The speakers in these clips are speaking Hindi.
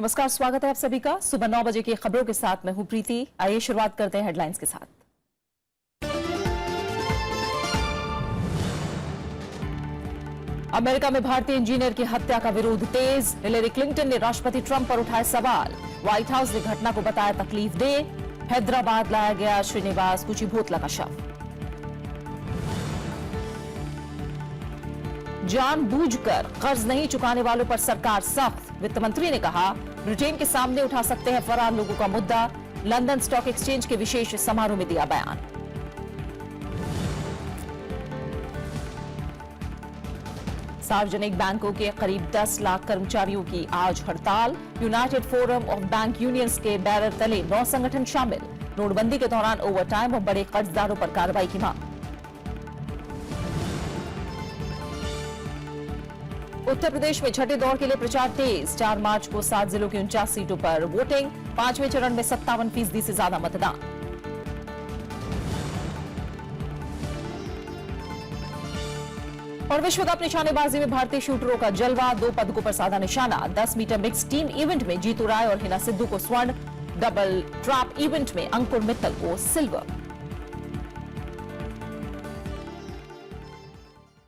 नमस्कार, स्वागत है आप सभी का सुबह 9 बजे की खबरों के साथ। मैं हूं प्रीति। आइए शुरुआत करते हैं हेडलाइंस के साथ। अमेरिका में भारतीय इंजीनियर की हत्या का विरोध तेज। हिलेरी क्लिंटन ने राष्ट्रपति ट्रंप पर उठाए सवाल। व्हाइट हाउस ने घटना को बताया तकलीफदेह। हैदराबाद लाया गया श्रीनिवास कुचिभोतला का शव। जानबूझकर कर्ज नहीं चुकाने वालों पर सरकार सख्त। वित्त मंत्री ने कहा, ब्रिटेन के सामने उठा सकते हैं फरार लोगों का मुद्दा। लंदन स्टॉक एक्सचेंज के विशेष समारोह में दिया बयान। सार्वजनिक बैंकों के करीब 10 लाख कर्मचारियों की आज हड़ताल। United forum of bank unions के बैनर तले 9 संगठन शामिल। नोटबंदी के दौरान ओवरटाइम और बड़े कर्जदारों पर कार्रवाई की मांग। उत्तर प्रदेश में छठे दौर के लिए प्रचार तेज। 4 मार्च को 7 जिलों की 49 सीटों पर वोटिंग। 5वें चरण में 57% से ज्यादा मतदान। और विश्व कप निशानेबाजी में भारतीय शूटरों का जलवा। 2 पदकों पर साधा निशाना। 10 मीटर मिक्स टीम इवेंट में जीतू राय और हिना सिद्धू को स्वर्ण। डबल ट्रैप इवेंट में अंकुर मित्तल को सिल्वर।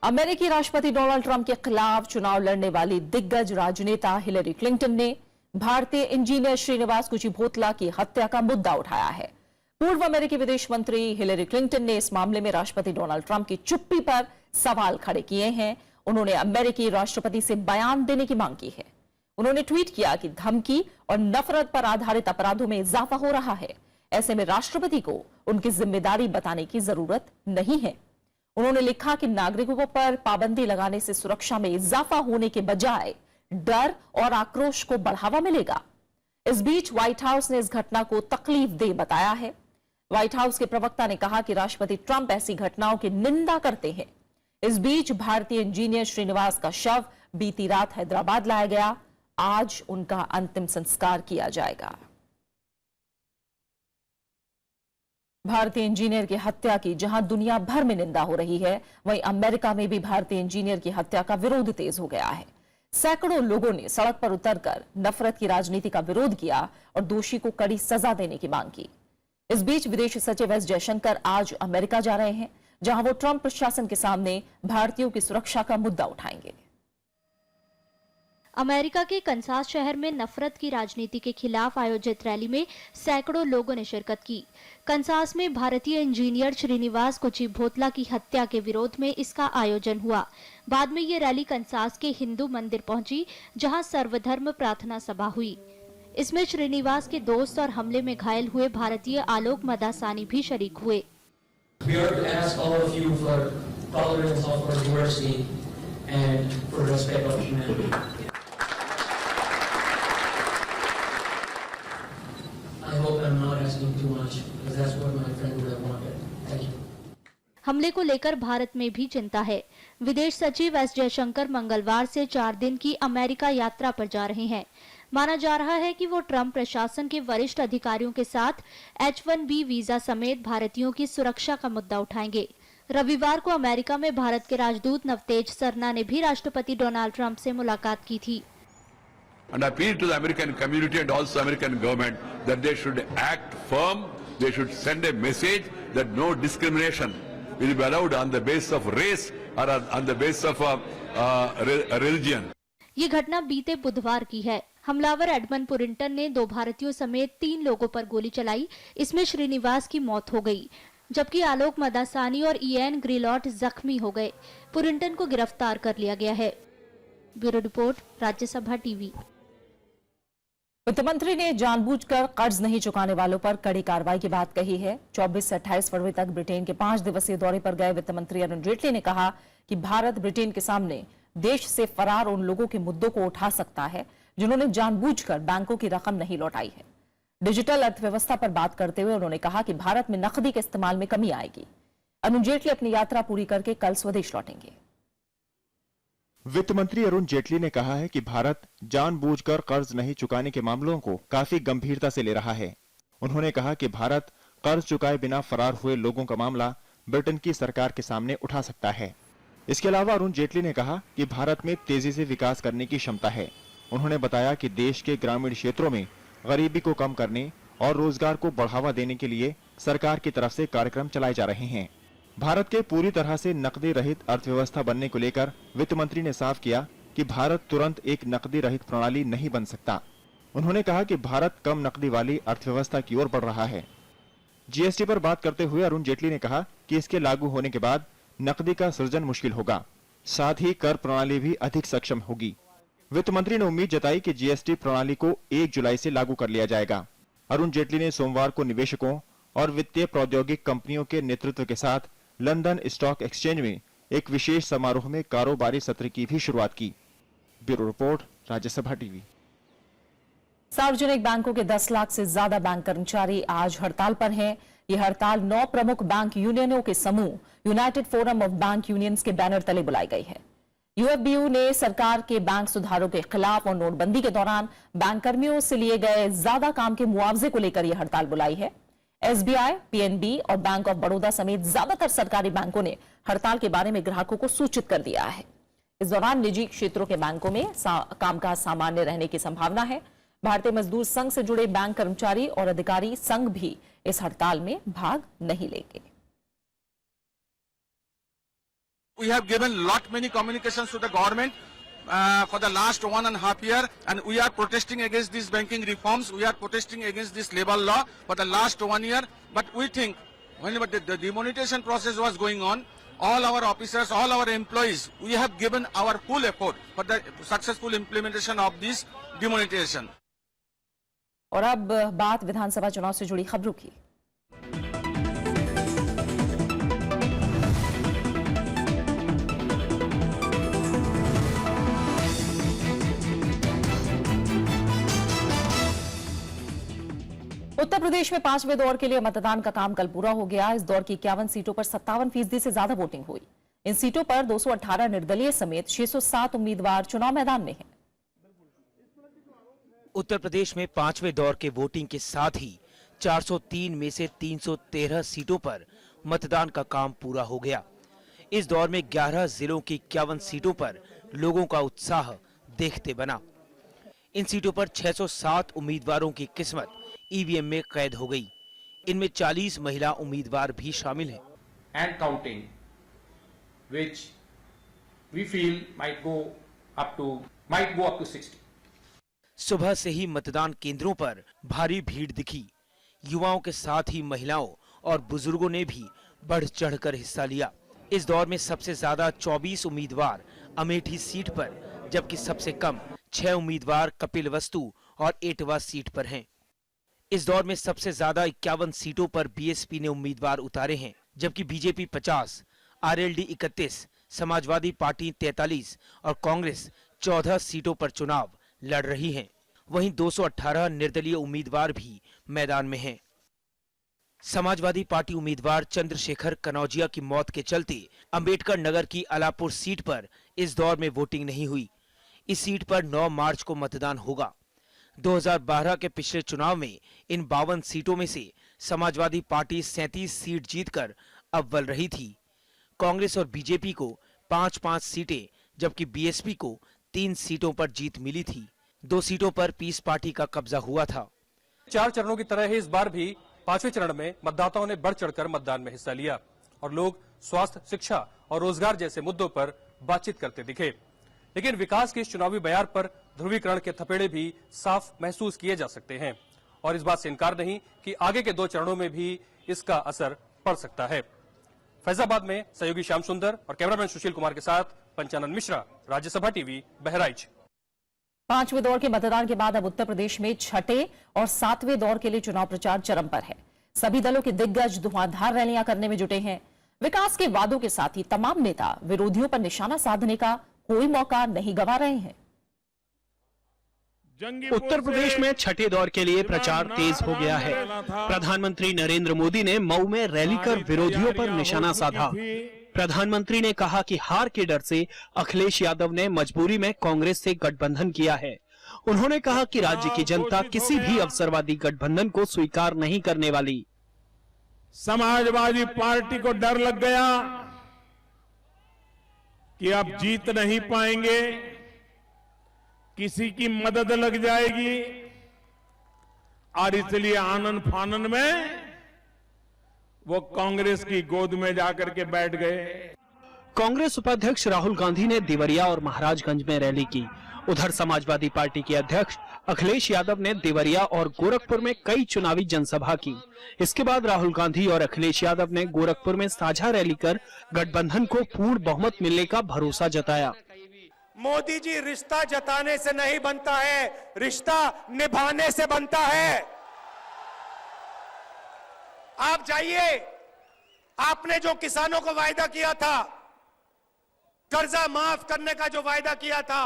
अमेरिकी राष्ट्रपति डोनाल्ड ट्रंप के खिलाफ चुनाव लड़ने वाली दिग्गज राजनेता हिलेरी क्लिंटन ने भारतीय इंजीनियर श्रीनिवास कुचिभोतला की हत्या का मुद्दा उठाया है। पूर्व अमेरिकी विदेश मंत्री हिलेरी क्लिंटन ने इस मामले में राष्ट्रपति डोनाल्ड ट्रंप की चुप्पी पर सवाल खड़े किए हैं। उन्होंने अमेरिकी राष्ट्रपति से बयान देने की मांग की है। उन्होंने ट्वीट किया कि धमकी और नफरत पर आधारित अपराधों में इजाफा हो रहा है। ऐसे में राष्ट्रपति को उनकी जिम्मेदारी बताने की जरूरत नहीं है। उन्होंने लिखा कि नागरिकों पर पाबंदी लगाने से सुरक्षा में इजाफा होने के बजाय डर और आक्रोश को बढ़ावा मिलेगा। इस बीच व्हाइट हाउस ने इस घटना को तकलीफदेह बताया है। व्हाइट हाउस के प्रवक्ता ने कहा कि राष्ट्रपति ट्रंप ऐसी घटनाओं की निंदा करते हैं। इस बीच भारतीय इंजीनियर श्रीनिवास का शव बीती रात हैदराबाद लाया गया। आज उनका अंतिम संस्कार किया जाएगा। भारतीय इंजीनियर की हत्या की जहां दुनिया भर में निंदा हो रही है, वहीं अमेरिका में भी भारतीय इंजीनियर की हत्या का विरोध तेज हो गया है। सैकड़ों लोगों ने सड़क पर उतरकर नफरत की राजनीति का विरोध किया और दोषी को कड़ी सजा देने की मांग की। इस बीच विदेश सचिव एस जयशंकर आज अमेरिका जा रहे हैं, जहां वो ट्रंप प्रशासन के सामने भारतीयों की सुरक्षा का मुद्दा उठाएंगे। अमेरिका के कंसास शहर में नफरत की राजनीति के खिलाफ आयोजित रैली में सैकड़ों लोगों ने शिरकत की। कंसास में भारतीय इंजीनियर श्रीनिवास कुचिभोतला की हत्या के विरोध में इसका आयोजन हुआ। बाद में ये रैली कंसास के हिंदू मंदिर पहुंची, जहां सर्वधर्म प्रार्थना सभा हुई। इसमें श्रीनिवास के दोस्त और हमले में घायल हुए भारतीय आलोक मदासानी भी शरीक हुए। हमले को लेकर भारत में भी चिंता है। विदेश सचिव एस जयशंकर मंगलवार से 4 दिन की अमेरिका यात्रा पर जा रहे हैं। माना जा रहा है कि वो ट्रंप प्रशासन के वरिष्ठ अधिकारियों के साथ H-1B वीजा समेत भारतीयों की सुरक्षा का मुद्दा उठाएंगे। रविवार को अमेरिका में भारत के राजदूत नवतेज सरना ने भी राष्ट्रपति डोनाल्ड ट्रंप से मुलाकात की थी। And I appeal to the American community and also American government that they should act firm. They should send a message that no discrimination will be allowed on the basis of race or on the basis of religion. ये घटना बीते बुधवार की है। हमलावर एडमंड पुरिंटन ने 2 भारतीयों समेत 3 लोगों पर गोली चलाई। इसमें श्रीनिवास की मौत हो गई, जबकि आलोक मदासानी और इएन ग्रिलॉट जख्मी हो गए। पुरिंटन को गिरफ्तार कर लिया गया है। Bureau report, Rajya Sabha TV. वित्त मंत्री ने जानबूझकर कर्ज नहीं चुकाने वालों पर कड़ी कार्रवाई की बात कही है। 24 से 28 फरवरी तक ब्रिटेन के 5 दिवसीय दौरे पर गए वित्त मंत्री अरुण जेटली ने कहा कि भारत ब्रिटेन के सामने देश से फरार उन लोगों के मुद्दों को उठा सकता है जिन्होंने जानबूझकर बैंकों की रकम नहीं लौटाई है। डिजिटल अर्थव्यवस्था पर बात करते हुए उन्होंने कहा कि भारत में नकदी के इस्तेमाल में कमी आएगी। अरुण जेटली अपनी यात्रा पूरी करके कल स्वदेश लौटेंगे। वित्त मंत्री अरुण जेटली ने कहा है कि भारत जानबूझकर कर्ज नहीं चुकाने के मामलों को काफी गंभीरता से ले रहा है। उन्होंने कहा कि भारत कर्ज चुकाए बिना फरार हुए लोगों का मामला ब्रिटेन की सरकार के सामने उठा सकता है। इसके अलावा अरुण जेटली ने कहा कि भारत में तेजी से विकास करने की क्षमता है। उन्होंने बताया कि देश के ग्रामीण क्षेत्रों में गरीबी को कम करने और रोजगार को बढ़ावा देने के लिए सरकार की तरफ से कार्यक्रम चलाए जा रहे हैं। भारत के पूरी तरह से नकदी रहित अर्थव्यवस्था बनने को लेकर वित्त मंत्री ने साफ किया कि भारत तुरंत एक नकदी रहित प्रणाली नहीं बन सकता। उन्होंने कहा कि भारत कम नकदी वाली अर्थव्यवस्था की ओर बढ़ रहा है। जीएसटी पर बात करते हुए अरुण जेटली ने कहा कि इसके लागू होने के बाद नकदी का सृजन मुश्किल होगा, साथ ही कर प्रणाली भी अधिक सक्षम होगी। वित्त मंत्री ने उम्मीद जताई कि जीएसटी प्रणाली को 1 जुलाई से लागू कर लिया जाएगा। अरुण जेटली ने सोमवार को निवेशकों और वित्तीय प्रौद्योगिक कंपनियों के नेतृत्व के साथ लंदन स्टॉक एक्सचेंज में एक विशेष समारोह में कारोबारी सत्र की भी शुरुआत की। Bureau report, Rajya Sabha TV. सार्वजनिक बैंकों के 10 लाख से ज्यादा बैंक कर्मचारी आज हड़ताल पर हैं। यह हड़ताल 9 प्रमुख बैंक यूनियनों के समूह United forum of bank unions के बैनर तले बुलाई गई है। यूएफबीयू ने सरकार के बैंक सुधारों के खिलाफ और नोटबंदी के दौरान बैंक कर्मियों से लिए गए ज्यादा काम के मुआवजे को लेकर यह हड़ताल बुलाई है। एसबीआई, पीएनबी और बैंक ऑफ बड़ौदा समेत ज्यादातर सरकारी बैंकों ने हड़ताल के बारे में ग्राहकों को सूचित कर दिया है। इस दौरान निजी क्षेत्रों के बैंकों में कामकाज सामान्य रहने की संभावना है। भारतीय मजदूर संघ से जुड़े बैंक कर्मचारी और अधिकारी संघ भी इस हड़ताल में भाग नहीं लेंगे। We have given lot many communications to the government for the last 1.5 years, and we are protesting against these banking reforms. We are protesting against this labor law for the last 1 year. But we think whenever the demonetization process was going on, all our officers, all our employees, we have given our full effort for the successful implementation of this demonetization. और अब बात विधानसभा चुनाव से जुड़ी खबरों की। उत्तर प्रदेश में 5वें दौर के लिए मतदान का काम कल पूरा हो गया। इस दौर की 51 सीटों पर 57% से ज्यादा वोटिंग हुई। इन सीटों पर 218 निर्दलीय समेत 607 उम्मीदवार चुनाव मैदान में हैं। उत्तर प्रदेश में 5वें दौर के वोटिंग के साथ ही 403 में से 313 सीटों पर मतदान का काम पूरा हो गया। इस दौर में 11 जिलों की 51 सीटों पर लोगों का उत्साह देखते बना। इन सीटों पर 607 उम्मीदवारों की किस्मत ईवीएम में कैद हो गई। इनमें 40 महिला उम्मीदवार भी शामिल हैं। And counting, which we feel might go up to 60. सुबह से ही मतदान केंद्रों पर भारी भीड़ दिखी। युवाओं के साथ ही महिलाओं और बुजुर्गों ने भी बढ़ चढ़कर हिस्सा लिया। इस दौर में सबसे ज्यादा 24 उम्मीदवार अमेठी सीट पर, जबकि सबसे कम 6 उम्मीदवार कपिलवस्तु और एटवा सीट पर हैं। इस दौर में सबसे ज्यादा 51 सीटों पर बीएसपी ने उम्मीदवार उतारे हैं, जबकि बीजेपी 50, आरएलडी 31, समाजवादी पार्टी 43 और कांग्रेस 14 सीटों पर चुनाव लड़ रही हैं। वहीं 218 निर्दलीय उम्मीदवार भी मैदान में हैं। समाजवादी पार्टी उम्मीदवार चंद्रशेखर कनौजिया की मौत के चलते अंबेडकर नगर की अलापुर सीट पर इस दौर में वोटिंग नहीं हुई। इस सीट पर 9 मार्च को मतदान होगा। 2012 के पिछले चुनाव में इन 52 सीटों में से समाजवादी पार्टी 37 सीट जीतकर अव्वल रही थी। कांग्रेस और बीजेपी को 5-5 सीटें, जबकि बीएसपी को 3 सीटों पर जीत मिली थी। 2 सीटों पर पीस पार्टी का कब्जा हुआ था। 4 चरणों की तरह ही इस बार भी 5वें चरण में मतदाताओं ने बढ़ चढ़कर मतदान में हिस्सा लिया और लोग स्वास्थ्य, शिक्षा और रोजगार जैसे मुद्दों पर बातचीत करते दिखे। लेकिन विकास के इस चुनावी बयार पर ध्रुवीकरण के थपेड़े भी साफ महसूस किए जा सकते हैं और इस बात से इनकार नहीं कि आगे के 2 चरणों में भी इसका असर पड़ सकता है। फैजाबाद में सहयोगी श्याम सुंदर और कैमरामैन सुशील कुमार के साथ पंचानन मिश्रा, राज्यसभा टीवी, बहराइच। 5वें दौर के मतदान के बाद अब उत्तर प्रदेश में 6ठे और 7वें दौर के लिए चुनाव प्रचार चरम पर है। सभी दलों के दिग्गज धुआंधार रैलियां करने में जुटे हैं। विकास के वादों के साथ ही तमाम नेता विरोधियों पर निशाना साधने का कोई मौका नहीं गंवा रहे हैं। उत्तर प्रदेश में 6ठे दौर के लिए प्रचार तेज हो गया है। प्रधानमंत्री नरेंद्र मोदी ने मऊ में रैली कर विरोधियों पर निशाना साधा। प्रधानमंत्री ने कहा कि हार के डर से अखिलेश यादव ने मजबूरी में कांग्रेस से गठबंधन किया है। उन्होंने कहा कि राज्य की जनता किसी भी अवसरवादी गठबंधन को स्वीकार नहीं करने वाली। समाजवादी पार्टी को डर लग गया कि अब जीत नहीं पाएंगे, किसी की मदद लग जाएगी और इसलिए आनन फानन में वो कांग्रेस की गोद में जाकर के बैठ गए। कांग्रेस उपाध्यक्ष राहुल गांधी ने देवरिया और महाराजगंज में रैली की। उधर समाजवादी पार्टी के अध्यक्ष अखिलेश यादव ने देवरिया और गोरखपुर में कई चुनावी जनसभा की। इसके बाद राहुल गांधी और अखिलेश यादव ने गोरखपुर में साझा रैली कर गठबंधन को पूर्ण बहुमत मिलने का भरोसा जताया। मोदी जी, रिश्ता जताने से नहीं बनता है, रिश्ता निभाने से बनता है। आप जाइए, आपने जो किसानों को वायदा किया था, कर्जा माफ करने का जो वायदा किया था,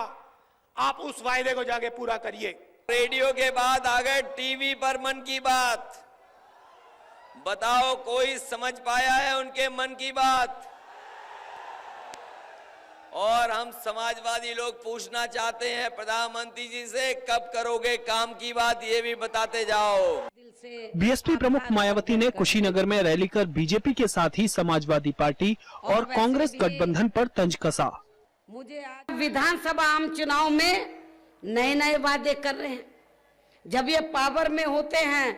आप उस वायदे को जाके पूरा करिए। रेडियो के बाद आ गए टीवी पर मन की बात। बताओ कोई समझ पाया है उनके मन की बात? और हम समाजवादी लोग पूछना चाहते हैं प्रधानमंत्री जी से, कब करोगे काम की बात, ये भी बताते जाओ। बीएसपी प्रमुख मायावती ने कुशीनगर में रैली कर बीजेपी के साथ ही समाजवादी पार्टी और कांग्रेस गठबंधन पर तंज कसा। मुझे आज विधानसभा आम चुनाव में नए नए वादे कर रहे हैं। जब ये पावर में होते हैं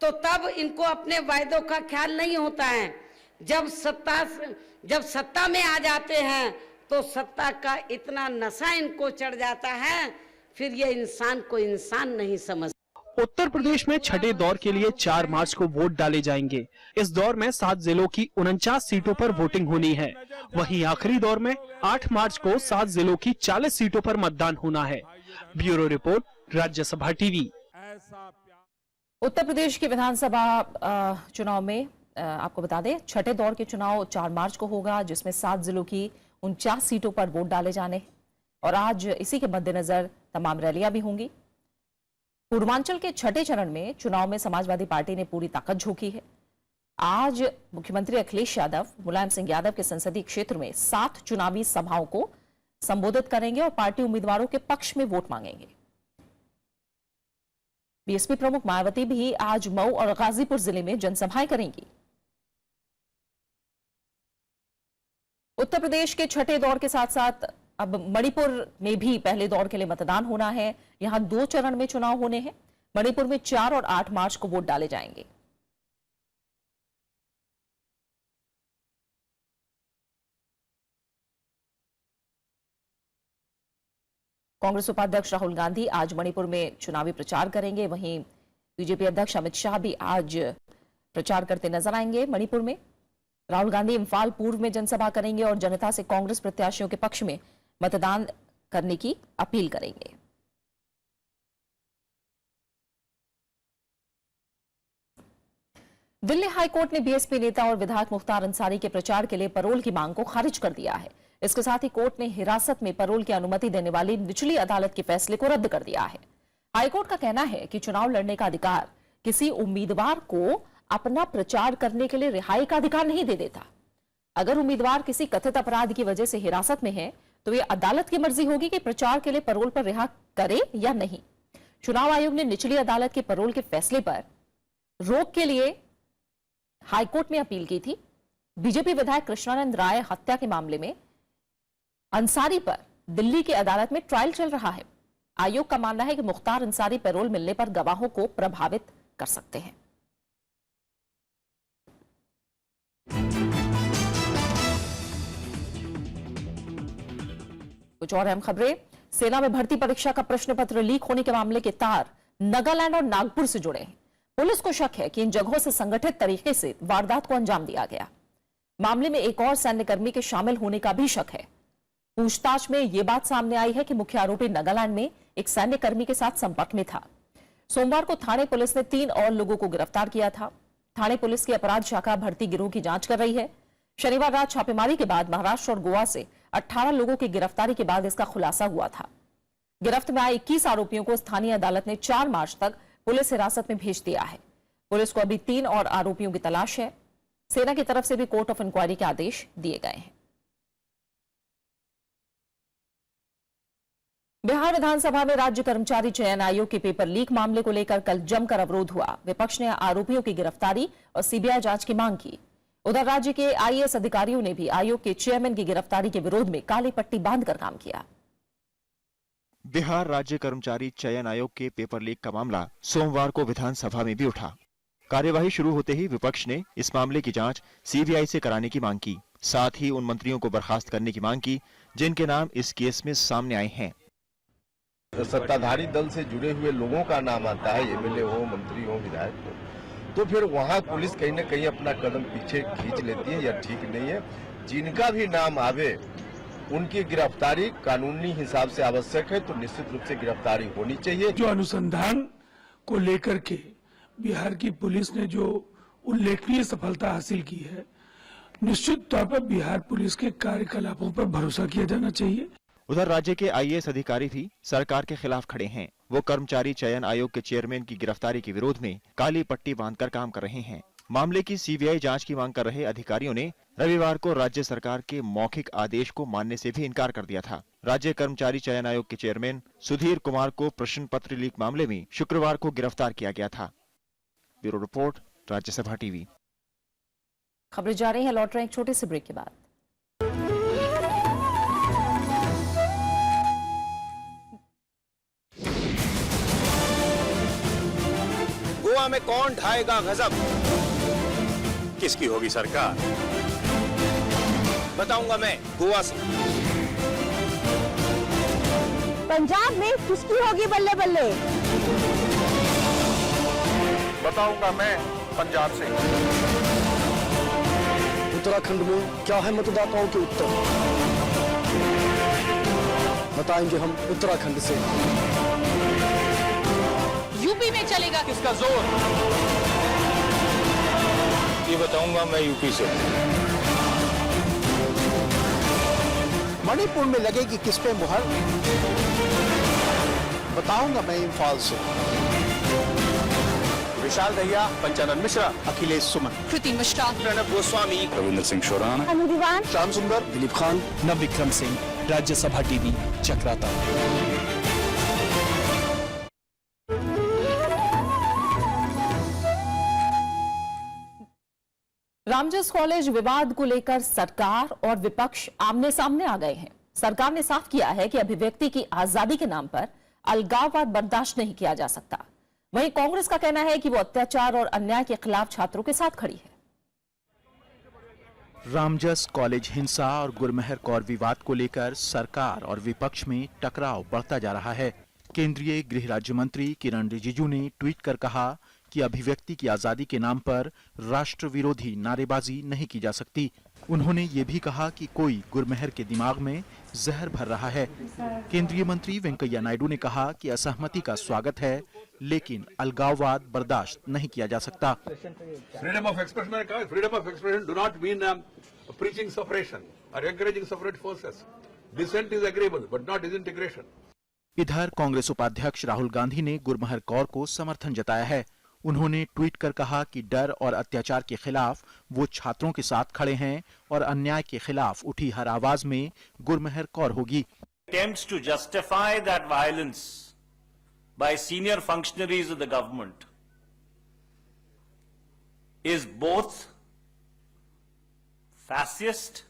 तो तब इनको अपने वायदों का ख्याल नहीं होता है। जब सत्ता में आ जाते हैं तो सत्ता का इतना नशा इनको चढ़ जाता है, फिर ये इंसान को इंसान नहीं समझ। उत्तर प्रदेश में छठे दौर के लिए 4 मार्च को वोट डाले जाएंगे। इस दौर में 7 जिलों की 49 सीटों पर वोटिंग होनी है। वहीं आखिरी दौर में 8 मार्च को 7 जिलों की 40 सीटों पर मतदान होना है। Bureau report, Rajya Sabha TV. Uttar Pradesh के विधानसभा चुनाव में आपको बता दें, छठे दौर के चुनाव 4 मार्च को होगा, जिसमें 7 जिलों की 49 सीटों पर वोट डाले जाने हैं। और आज इसी के मद्देनजर तमाम रैलियां भी होंगी। पूर्वांचल के छठे चरण में चुनाव में समाजवादी पार्टी ने पूरी ताकत झोंकी है। आज मुख्यमंत्री अखिलेश यादव मुलायम सिंह यादव के संसदीय क्षेत्र में 7 चुनावी सभाओं को संबोधित करेंगे और पार्टी उम्मीदवारों के पक्ष में वोट मांगेंगे। बीएसपी प्रमुख मायावती भी आज मऊ और गाजीपुर जिले में जनसभाएं करेंगी। उत्तर प्रदेश के छठे दौर के साथ साथ अब मणिपुर में भी पहले दौर के लिए मतदान होना है। यहां 2 चरण में चुनाव होने हैं। मणिपुर में 4 और 8 मार्च को वोट डाले जाएंगे। कांग्रेस उपाध्यक्ष राहुल गांधी आज मणिपुर में चुनावी प्रचार करेंगे। वहीं बीजेपी अध्यक्ष अमित शाह भी आज प्रचार करते नजर आएंगे। मणिपुर में राहुल गांधी इम्फाल पूर्व में जनसभा करेंगे और जनता से कांग्रेस प्रत्याशियों के पक्ष में मतदान करने की अपील करेंगे। दिल्ली हाईकोर्ट ने बीएसपी नेता और विधायक मुख्तार अंसारी के प्रचार के लिए पैरोल की मांग को खारिज कर दिया है। इसके साथ ही कोर्ट ने हिरासत में पैरोल की अनुमति देने वाली निचली अदालत के फैसले को रद्द कर दिया है। हाईकोर्ट का कहना है कि चुनाव लड़ने का अधिकार किसी उम्मीदवार को अपना प्रचार करने के लिए रिहाई का अधिकार नहीं दे देता। अगर उम्मीदवार किसी कथित अपराध की वजह से हिरासत में है तो यह अदालत की मर्जी होगी कि प्रचार के लिए पैरोल पर रिहा करे या नहीं। चुनाव आयोग ने निचली अदालत के पैरोल के फैसले पर रोक के लिए हाईकोर्ट में अपील की थी। बीजेपी विधायक कृष्णानंद राय हत्या के मामले में अंसारी पर दिल्ली की अदालत में ट्रायल चल रहा है। आयोग का मानना है कि मुख्तार अंसारी पैरोल मिलने पर गवाहों को प्रभावित कर सकते हैं। कुछ और अहम खबरें। सेना में भर्ती परीक्षा का प्रश्न पत्र लीक होने के मामले के तार नागालैंड और नागपुर से जुड़े हैं। पुलिस को शक है कि इन जगहों से संगठित तरीके से वारदात को अंजाम दिया गया। मामले में एक और सैन्यकर्मी के शामिल होने का भी शक है। पूछताछ में यह बात सामने आई है कि मुख्य आरोपी नागालैंड में एक सैन्यकर्मी के साथ संपर्क में था। सोमवार को थाने पुलिस ने 3 और लोगों को गिरफ्तार किया था। थाने पुलिस की अपराध शाखा भर्ती गिरोह की जांच कर रही है। शनिवार रात छापेमारी के बाद महाराष्ट्र और गोवा से 18 लोगों की गिरफ्तारी के बाद इसका खुलासा हुआ था। गिरफ्त में आए 21 आरोपियों को स्थानीय अदालत ने 4 मार्च तक पुलिस हिरासत में भेज दिया है। पुलिस को अभी 3 और आरोपियों की तलाश है। सेना की तरफ से भी कोर्ट ऑफ इंक्वायरी के आदेश दिए गए हैं। बिहार विधानसभा में राज्य कर्मचारी चयन आयोग के पेपर लीक मामले को लेकर कल जमकर अवरोध हुआ। विपक्ष ने आरोपियों की गिरफ्तारी और सीबीआई जांच की मांग की। उधर राज्य के आईएएस अधिकारियों ने भी आयोग के चेयरमैन की गिरफ्तारी के विरोध में काली पट्टी बांधकर काम किया। बिहार राज्य कर्मचारी चयन आयोग के पेपर लीक का मामला सोमवार को विधानसभा में भी उठा। कार्यवाही शुरू होते ही विपक्ष ने इस मामले की जांच सीबीआई से कराने की मांग की। साथ ही उन मंत्रियों को बर्खास्त करने की मांग की जिनके नाम इस केस में सामने आए हैं। सत्ताधारी दल से जुड़े हुए लोगों का नाम आता है, एमएलए हो, मंत्री हो, विधायक हो, तो फिर वहाँ पुलिस कहीं न कहीं अपना कदम पीछे खींच लेती है या ठीक नहीं है। जिनका भी नाम आवे उनकी गिरफ्तारी कानूनी हिसाब से आवश्यक है, तो निश्चित रूप से गिरफ्तारी होनी चाहिए। जो अनुसंधान को लेकर के बिहार की पुलिस ने जो उल्लेखनीय सफलता हासिल की है, निश्चित तौर पर बिहार पुलिस के कार्यकलापों पर भरोसा किया जाना चाहिए। उधर राज्य के आईएएस अधिकारी भी सरकार के खिलाफ खड़े हैं। वो कर्मचारी चयन आयोग के चेयरमैन की गिरफ्तारी के विरोध में काली पट्टी बांधकर काम कर रहे हैं। मामले की सीबीआई जांच की मांग कर रहे अधिकारियों ने रविवार को राज्य सरकार के मौखिक आदेश को मानने से भी इनकार कर दिया था। राज्य कर्मचारी चयन आयोग के चेयरमैन सुधीर कुमार को प्रश्न पत्र लीक मामले में शुक्रवार को गिरफ्तार किया गया था। Bureau report, Rajya Sabha TV. खबरें जा रही हैं, लौट रहे हैं एक छोटे से ब्रेक के बाद। गोवा में कौन ढाएगा गजब? किसकी होगी सरकार? बताऊंगा मैं गोवा से। पंजाब में किसकी होगी बल्ले बल्ले? बताऊंगा मैं पंजाब से। उत्तराखंड में क्या है मतदाताओं के उत्तर? बताएंगे हम उत्तराखंड से। यूपी में चलेगा किसका जोर? ये बताऊंगा मैं यूपी से। मणिपुर में लगेगी किस पे मुहर? बताऊंगा मैं इम्फाल से। विशाल दहिया, पंचानन मिश्रा, अखिलेश सुमन, कृति मिश्रा, प्रणब गोस्वामी, रविंद्र सिंह शोराना, अनुदीवान, श्याम सुंदर, दिलीप खान, नवविक्रम सिंह, राज्यसभा टीवी, चक्राता। रामजस कॉलेज विवाद को लेकर सरकार और विपक्ष आमने सामने आ गए हैं। सरकार ने साफ किया है कि अभिव्यक्ति की आजादी के नाम पर अलगाववाद बर्दाश्त नहीं किया जा सकता। वहीं कांग्रेस का कहना है कि वो अत्याचार और अन्याय के खिलाफ छात्रों के साथ खड़ी है। रामजस कॉलेज हिंसा और गुरमेहर कौर विवाद को लेकर सरकार और विपक्ष में टकराव बढ़ता जा रहा है। केंद्रीय गृह राज्य मंत्री किरण रिजिजू ने ट्वीट कर कहा कि अभिव्यक्ति की आजादी के नाम पर राष्ट्र विरोधी नारेबाजी नहीं की जा सकती। उन्होंने ये भी कहा कि कोई गुरमेहर के दिमाग में जहर भर रहा है। केंद्रीय मंत्री वेंकैया नायडू ने कहा कि असहमति का स्वागत है, लेकिन अलगाववाद बर्दाश्त नहीं किया जा सकता। फ्रीडम ऑफ एक्सप्रेशन मैंने कहा, freedom of expression do not mean preaching separation और encouraging separate forces. Dissent is agreeable but not disintegration. इधर कांग्रेस उपाध्यक्ष राहुल गांधी ने गुरमेहर कौर को समर्थन जताया है। उन्होंने ट्वीट कर कहा कि डर और अत्याचार के खिलाफ वो छात्रों के साथ खड़े हैं और अन्याय के खिलाफ उठी हर आवाज में गुरमेहर कौर होगी। Attempts to justify that violence by senior functionaries of the government is both fascist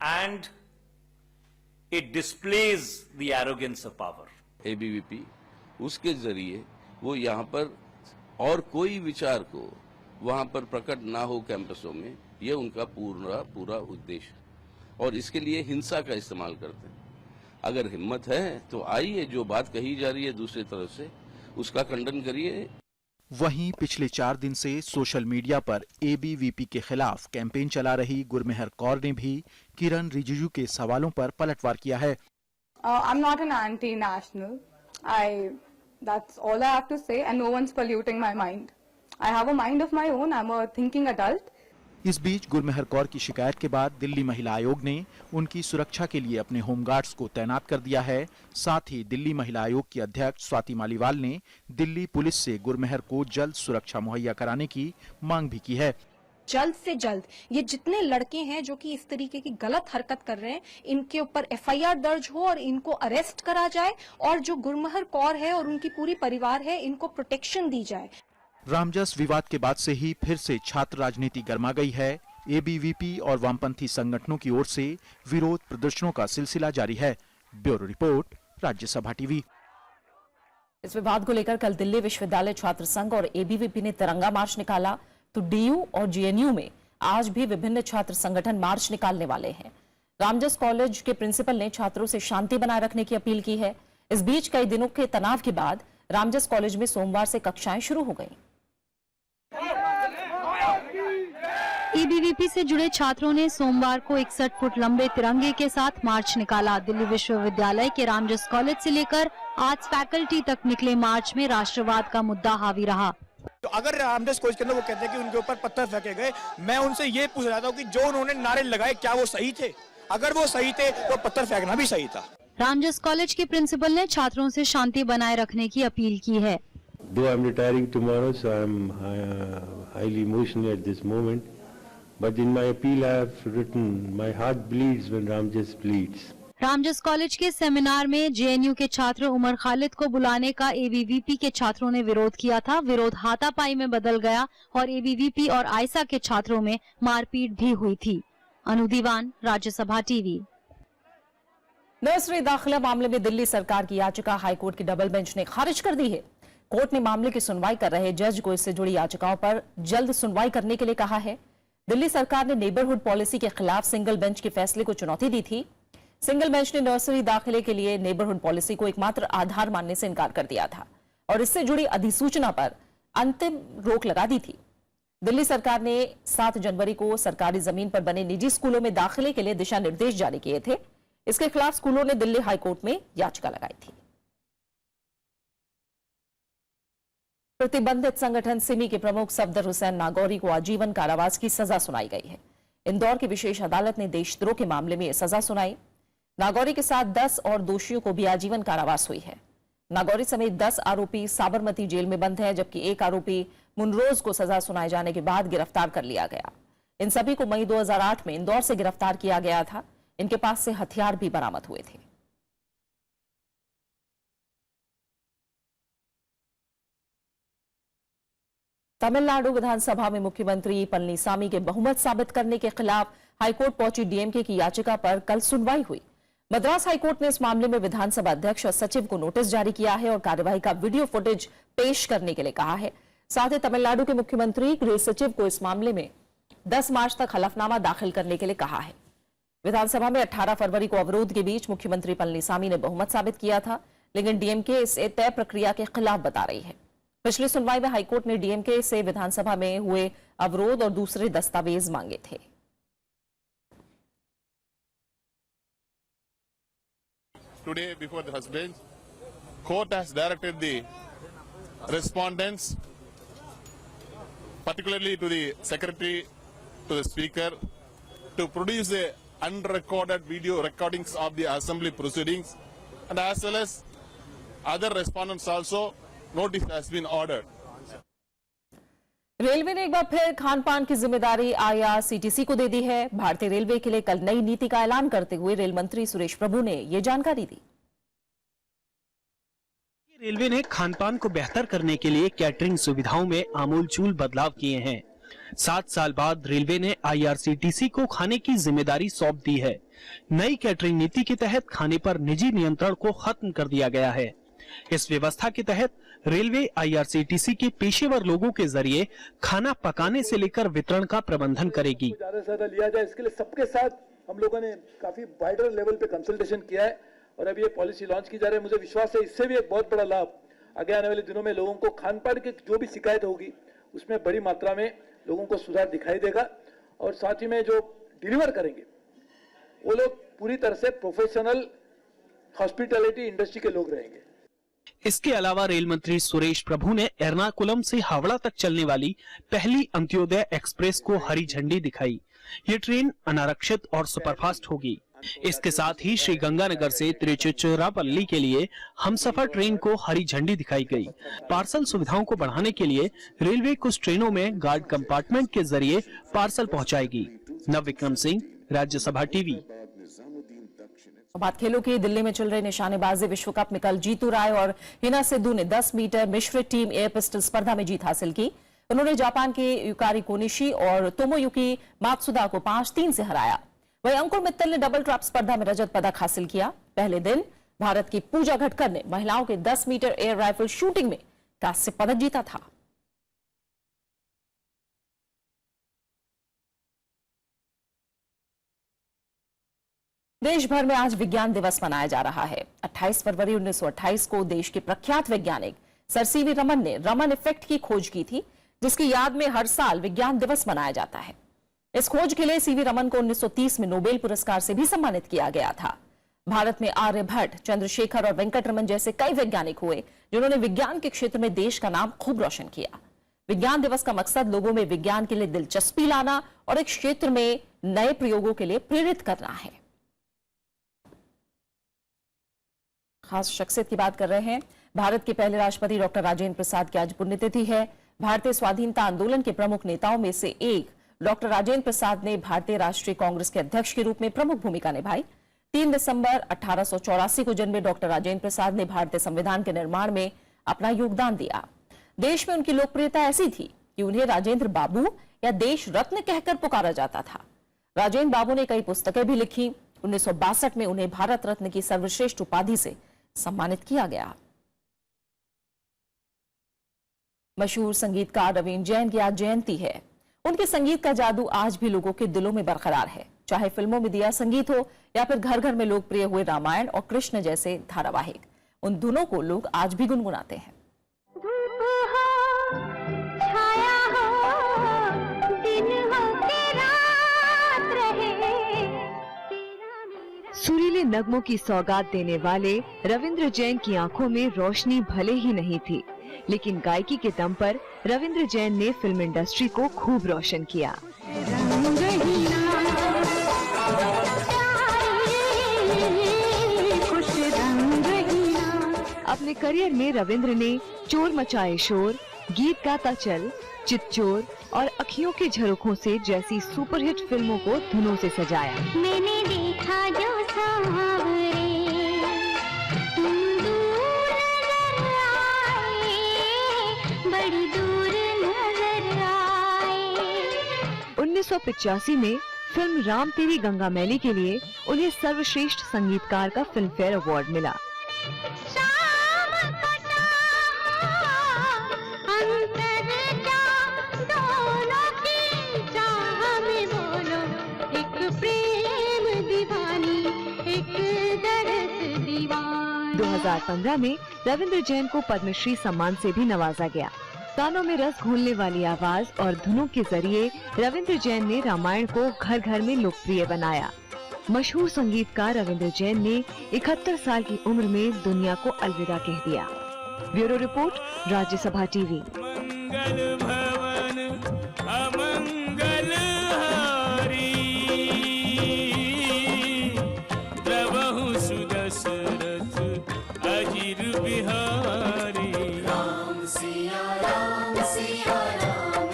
and it displays the arrogance of power. ABVP उसके जरिए वो यहाँ पर और कोई विचार को वहाँ पर प्रकट ना हो कैंपसों में, ये उनका पूरा उद्देश्य, और इसके लिए हिंसा का इस्तेमाल करते हैं। अगर हिम्मत है तो आइए, जो बात कही जा रही है दूसरी तरफ से उसका खंडन करिए। वहीं पिछले 4 दिन से सोशल मीडिया पर ABVP के खिलाफ कैंपेन चला रही गुरमेहर कौर ने भी किरण रिजिजू के सवालों पर पलटवार किया है। I'm not an anti-national. That's all I have to say, and no one's polluting my mind. I have a mind of my own. I'm a thinking adult. इस बीच गुरमेहर कौर की शिकायत के बाद दिल्ली महिला आयोग ने उनकी सुरक्षा के लिए अपने होमगार्ड्स को तैनात कर दिया है। साथ ही दिल्ली महिला आयोग की अध्यक्ष स्वाति मालीवाल ने दिल्ली पुलिस से गुरमेहर को जल्द सुरक्षा मुहैया कराने की मांग भी की है। जल्द से जल्द ये जितने लड़के हैं जो कि इस तरीके की गलत हरकत कर रहे हैं, इनके ऊपर FIR दर्ज हो और इनको अरेस्ट करा जाए, और जो गुरमेहर कौर है और उनकी पूरी परिवार है, इनको प्रोटेक्शन दी जाए। रामजस विवाद के बाद से ही फिर से छात्र राजनीति गर्मा गई है। ABVP और वामपंथी संगठनों की ओर से विरोध प्रदर्शनों का सिलसिला जारी है। Bureau report, Rajya Sabha TV. इस विवाद को लेकर कल दिल्ली विश्वविद्यालय छात्र संघ और एबीवीपी ने तिरंगा मार्च निकाला, तो डीयू और जेएनयू में आज भी विभिन्न छात्र संगठन मार्च निकालने वाले हैं। रामजस कॉलेज के प्रिंसिपल ने छात्रों से शांति बनाए रखने की अपील की है। इस बीच कई दिनों के तनाव के बाद रामजस कॉलेज में सोमवार से कक्षाएं शुरू हो गईं। एबीवीपी से जुड़े छात्रों ने सोमवार को 61 फुट लंबे तिरंगे के साथ मार्च निकाला। दिल्ली विश्वविद्यालय के रामजस कॉलेज से लेकर आज फैकल्टी तक निकले मार्च में राष्ट्रवाद का मुद्दा हावी रहा। तो अगर रामजस कॉलेज के अंदर वो कहते हैं कि उनके ऊपर पत्थर फेंके गए, मैं उनसे ये पूछ रहा था कि जो उन्होंने नारे लगाए क्या वो सही थे? अगर वो सही थे तो पत्थर फेंकना भी सही था। रामजस कॉलेज के प्रिंसिपल ने छात्रों से शांति बनाए रखने की अपील की है। Though I'm retiring tomorrow, so I'm highly emotional at this moment. But in my appeal, I have written, "My heart bleeds when Ramjas bleeds." Ramjas college के सेमिनार में जेएनयू के छात्र उमर खालिद को बुलाने का एबीवीपी के छात्रों ने विरोध किया था। विरोध हाथापाई में बदल गया और एबीवीपी और आयसा के छात्रों में मारपीट भी हुई थी। अनु दीवान, राज्यसभा टीवी। नर्सरी दाखिला मामले में दिल्ली सरकार की याचिका हाईकोर्ट की डबल बेंच ने खारिज कर दी है। कोर्ट ने मामले की सुनवाई कर रहे जज को इससे जुड़ी याचिकाओं पर जल्द सुनवाई करने के लिए कहा है। दिल्ली सरकार ने नेबरहुड पॉलिसी के खिलाफ सिंगल बेंच के फैसले को चुनौती दी थी। सिंगल बेंच ने नर्सरी दाखिले के लिए नेबरहुड पॉलिसी को एकमात्र आधार मानने से इनकार कर दिया था और इससे जुड़ी अधिसूचना पर अंतिम रोक लगा दी थी। दिल्ली सरकार ने 7 जनवरी को सरकारी जमीन पर बने निजी स्कूलों में दाखिले के लिए दिशा निर्देश जारी किए थे। इसके खिलाफ स्कूलों ने दिल्ली हाईकोर्ट में याचिका लगाई थी। प्रतिबंधित संगठन सिमी के प्रमुख सफदर हुसैन नागौरी को आजीवन कारावास की सजा सुनाई गई है। इंदौर की विशेष अदालत ने देशद्रोह के मामले में यह सजा सुनाई। नागौरी के साथ 10 और दोषियों को भी आजीवन कारावास हुई है। नागौरी समेत 10 आरोपी साबरमती जेल में बंद हैं, जबकि एक आरोपी मुनरोज को सजा सुनाए जाने के बाद गिरफ्तार कर लिया गया। इन सभी को मई 2008 में इंदौर से गिरफ्तार किया गया था। इनके पास से हथियार भी बरामद हुए थे। तमिलनाडु विधानसभा में मुख्यमंत्री पलनीसामी के बहुमत साबित करने के खिलाफ हाईकोर्ट पहुंची डीएमके की याचिका पर कल सुनवाई हुई। मद्रास हाईकोर्ट ने इस मामले में विधानसभा अध्यक्ष और सचिव को नोटिस जारी किया है और कार्यवाही का वीडियो फुटेज पेश करने के लिए कहा है। साथ ही तमिलनाडु के मुख्यमंत्री गृह सचिव को इस मामले में 10 मार्च तक हलफनामा दाखिल करने के लिए कहा है। विधानसभा में 18 फरवरी को अवरोध के बीच मुख्यमंत्री पलनीसामी ने बहुमत साबित किया था, लेकिन डीएमके इसे तय प्रक्रिया के खिलाफ बता रही है। पिछली सुनवाई में हाईकोर्ट ने डीएमके से विधानसभा में हुए अवरोध और दूसरे दस्तावेज मांगे थे। Today, before the husband, court has directed the respondents, particularly to the secretary, to the speaker, to produce the unrecorded video recordings of the assembly proceedings, and as well as other respondents also, notice has been ordered. Railway ने एक बार फिर खान पान की जिम्मेदारी आईआरसीटीसी को दे दी है। भारतीय रेलवे के लिए कल नई नीति का ऐलान करते हुए रेल मंत्री सुरेश प्रभु ने ये जानकारी दी। रेलवे ने खानपान को बेहतर करने के लिए कैटरिंग सुविधाओं में आमूलचूल बदलाव किए हैं। 7 साल बाद रेलवे ने आईआरसीटीसी को खाने की जिम्मेदारी सौंप दी है। नई कैटरिंग नीति के तहत खाने पर निजी नियंत्रण को खत्म कर दिया गया है। इस व्यवस्था के तहत रेलवे आईआरसीटीसी के पेशेवर लोगों के जरिए खाना पकाने से लेकर वितरण का प्रबंधन करेगी। ज्यादा से ज्यादा लिया जाए, इसके लिए सबके साथ हम लोगों ने काफी वाइडर लेवल पे कंसल्टेशन किया है और अभी ये पॉलिसी लॉन्च की जा रही है। मुझे विश्वास है इससे भी एक बहुत बड़ा लाभ आगे आने वाले दिनों में लोगों को खान पान की जो भी शिकायत होगी उसमें बड़ी मात्रा में लोगों को सुधार दिखाई देगा और साथ ही में जो डिलीवर करेंगे वो लोग पूरी तरह से प्रोफेशनल हॉस्पिटैलिटी इंडस्ट्री के लोग रहेंगे। इसके अलावा रेल मंत्री सुरेश प्रभु ने एर्नाकुलम से हावड़ा तक चलने वाली पहली अंत्योदय एक्सप्रेस को हरी झंडी दिखाई। ये ट्रेन अनारक्षित और सुपरफास्ट होगी। इसके साथ ही श्री गंगानगर से तिरुचिरापल्ली के लिए हमसफर ट्रेन को हरी झंडी दिखाई गई। पार्सल सुविधाओं को बढ़ाने के लिए रेलवे कुछ ट्रेनों में गार्ड कंपार्टमेंट के जरिए पार्सल पहुंचाएगी। नवविक्रम सिंह, राज्यसभा टीवी। बात खेलों की। दिल्ली में चल रहे निशानेबाजी विश्व कप में कल जीतू राय और हिना सिद्धू ने 10 मीटर मिश्रित टीम एयर पिस्टल स्पर्धा में जीत हासिल की। उन्होंने जापान के युकारी कोनिशी और तोमोयुकी मात्सुदा को 5-3 से हराया। वहीं अंकुर मित्तल ने डबल ट्रैप स्पर्धा में रजत पदक हासिल किया। पहले दिन भारत की पूजा घटकर ने महिलाओं के 10 मीटर एयर राइफल शूटिंग में कांस्य पदक जीता था। देश भर में आज विज्ञान दिवस मनाया जा रहा है। 28 फरवरी 1928 को देश के प्रख्यात वैज्ञानिक सर सीवी रमन ने रमन इफेक्ट की खोज की थी, जिसकी याद में हर साल विज्ञान दिवस मनाया जाता है। इस खोज के लिए सीवी रमन को 1930 में नोबेल पुरस्कार से भी सम्मानित किया गया था। भारत में आर्यभट्ट, चंद्रशेखर और वेंकट रमन जैसे कई वैज्ञानिक हुए जिन्होंने विज्ञान के क्षेत्र में देश का नाम खूब रोशन किया। विज्ञान दिवस का मकसद लोगों में विज्ञान के लिए दिलचस्पी लाना और एक क्षेत्र में नए प्रयोगों के लिए प्रेरित करना है। खास शख्सियत की बात कर रहे हैं। भारत के पहले राष्ट्रपति डॉक्टर राजेंद्र प्रसाद की आज पुण्यतिथि है। भारतीय स्वाधीनता आंदोलन के प्रमुख नेताओं में से एक डॉक्टर राजेंद्र प्रसाद ने भारतीय राष्ट्रीय कांग्रेस के अध्यक्ष के रूप में प्रमुख भूमिका निभाई। 3 दिसंबर 1884 को जन्मे डॉक्टर राजेंद्र प्रसाद ने भारतीय संविधान के निर्माण में अपना योगदान दिया। देश में उनकी लोकप्रियता ऐसी थी कि उन्हें राजेंद्र बाबू या देश रत्न कहकर पुकारा जाता था। राजेंद्र बाबू ने कई पुस्तकें भी लिखी। 1962 में उन्हें भारत रत्न की सर्वश्रेष्ठ उपाधि से सम्मानित किया गया। मशहूर संगीतकार रवींद्र जैन की आज जयंती है। उनके संगीत का जादू आज भी लोगों के दिलों में बरकरार है, चाहे फिल्मों में दिया संगीत हो या फिर घर घर में लोकप्रिय हुए रामायण और कृष्ण जैसे धारावाहिक। उन दोनों को लोग आज भी गुनगुनाते हैं। सुरीले नगमों की सौगात देने वाले रविंद्र जैन की आंखों में रोशनी भले ही नहीं थी, लेकिन गायकी के दम पर रविंद्र जैन ने फिल्म इंडस्ट्री को खूब रोशन किया। अपने करियर में रविंद्र ने चोर मचाए शोर, गीत गाता चल, चितचोर और अखियों के झरोखों से जैसी सुपरहिट फिल्मों को धुनों से सजाया। मैंने देखा जो सांवरे, तुम दूर नजर आए, बड़ी दूर नजर आए। 1985 में फिल्म राम तेरी गंगा मैली के लिए उन्हें सर्वश्रेष्ठ संगीतकार का फिल्मफेयर अवार्ड मिला। दोनों की चाह में बोलो, एक प्रेम दीवानी, एक दर्द दीवानी। 2015 में रविंद्र जैन को पद्मश्री सम्मान से भी नवाजा गया। कानों में रस घोलने वाली आवाज और धुनों के जरिए रविंद्र जैन ने रामायण को घर घर में लोकप्रिय बनाया। मशहूर संगीतकार रविंद्र जैन ने 71 साल की उम्र में दुनिया को अलविदा कह दिया। Bureau report, Rajya Sabha TV. मंगल भवन अमंगल हारी, द्रवहु सुदशरथ अजिर बिहारी। राम सिया राम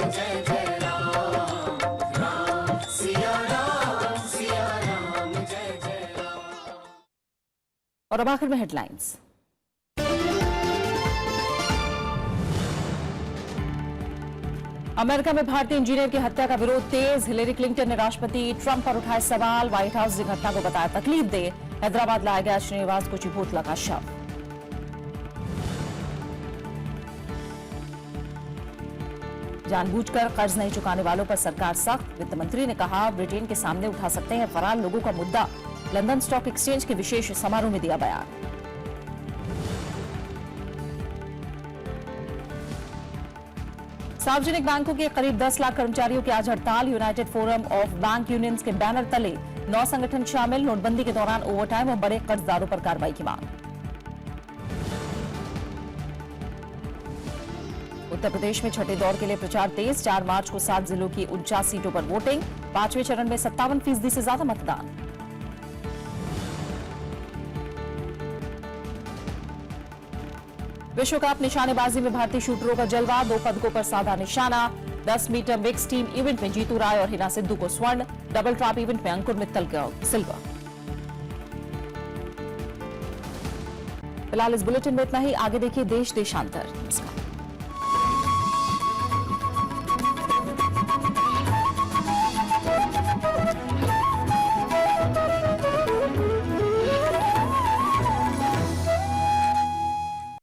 जय जय राम, राम सिया राम जय जय राम। और अब आखिर में हेडलाइंस। अमेरिका में भारतीय इंजीनियर की हत्या का विरोध तेज। हिलेरी क्लिंटन ने राष्ट्रपति ट्रंप पर उठाए सवाल। व्हाइट हाउस ने घटना को बताया तकलीफ दे। हैदराबाद लाया गया श्रीनिवास कुचिभोतला का शव। जानबूझकर कर्ज नहीं चुकाने वालों पर सरकार सख्त। वित्त मंत्री ने कहा, ब्रिटेन के सामने उठा सकते हैं फरार लोगों का मुद्दा। लंदन स्टॉक एक्सचेंज के विशेष समारोह में दिया बयान। सार्वजनिक बैंकों के करीब 10 लाख कर्मचारियों की आज हड़ताल। United forum of bank unions के बैनर तले 9 संगठन शामिल। नोटबंदी के दौरान ओवरटाइम और बड़े कर्जदारों पर कार्रवाई की मांग। उत्तर प्रदेश में छठे दौर के लिए प्रचार तेज। 4 मार्च को 7 जिलों की 49 सीटों पर वोटिंग। 5वें चरण में 57% से ज्यादा मतदान। विश्व कप निशानेबाजी में भारतीय शूटरों का जलवा। 2 पदकों पर साधा निशाना। 10 मीटर मिक्स टीम इवेंट में जीतू राय और हिना सिद्धू को स्वर्ण। डबल ट्रैप इवेंट में अंकुर मित्तल को सिल्वर। फिलहाल इस बुलेटिन में इतना ही। आगे देखिए देश देशांतर। नमस्कार।